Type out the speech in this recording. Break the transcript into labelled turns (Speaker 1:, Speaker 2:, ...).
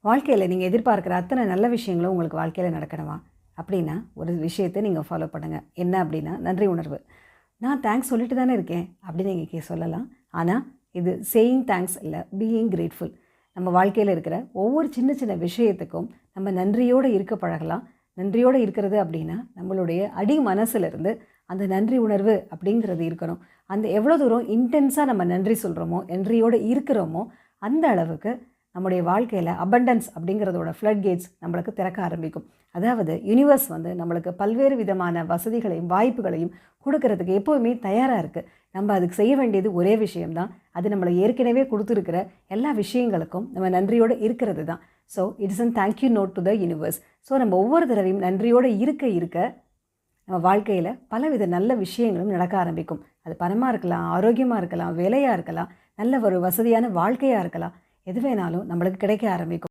Speaker 1: வாழ்க்கையில் நீங்கள் எதிர்பார்க்குற அத்தனை நல்ல விஷயங்களும் உங்களுக்கு வாழ்க்கையில் நடக்கணுமா அப்படின்னா ஒரு விஷயத்தை நீங்கள் ஃபாலோ பண்ணுங்கள். என்ன அப்படின்னா நன்றி உணர்வு. நான் தேங்க்ஸ் சொல்லிட்டு தானே இருக்கேன் அப்படின்னு நீங்கள் சொல்லலாம். ஆனால் இது சேயிங் தேங்க்ஸ் இல்லை, பீயிங் கிரேட்ஃபுல். நம்ம வாழ்க்கையில் இருக்கிற ஒவ்வொரு சின்ன சின்ன விஷயத்துக்கும் நம்ம நன்றியோடு இருக்க பழகலாம். நன்றியோடு இருக்கிறது அப்படின்னா நம்மளுடைய அடி மனசுலேருந்து அந்த நன்றி உணர்வு அப்படிங்கிறது இருக்கணும். அந்த எவ்வளோ தூரம் இன்டென்ஸாக நம்ம நன்றி சொல்கிறோமோ, நன்றியோடு இருக்கிறோமோ, அந்த அளவுக்கு நம்முடைய வாழ்க்கையில் அபண்டன்ஸ் அப்படிங்கிறதோட ஃப்ளட் கேட்ஸ் நம்மளுக்கு திறக்க ஆரம்பிக்கும். அதாவது யூனிவர்ஸ் நம்மளுக்கு பல்வேறு விதமான வசதிகளையும் வாய்ப்புகளையும் கொடுக்கறதுக்கு எப்போவுமே தயாராக இருக்குது. நம்ம அதுக்கு செய்ய வேண்டியது ஒரே விஷயம்தான். அது நம்மளை ஏற்கனவே கொடுத்துருக்கிற எல்லா விஷயங்களுக்கும் நம்ம நன்றியோடு இருக்கிறது தான். So it's an thank you note to the universe. So நம்ம ஒவ்வொரு தடவையும் நன்றியோடு இருக்க நம்ம வாழ்க்கையில் பலவித நல்ல விஷயங்களும் நடக்க ஆரம்பிக்கும். அது பணமாக இருக்கலாம், ஆரோக்கியமாக இருக்கலாம், வேலையாக இருக்கலாம், நல்ல ஒரு வசதியான வாழ்க்கையாக இருக்கலாம். எது வேணாலும் நம்மளுக்கு கிடைக்க ஆரம்பிக்கும்.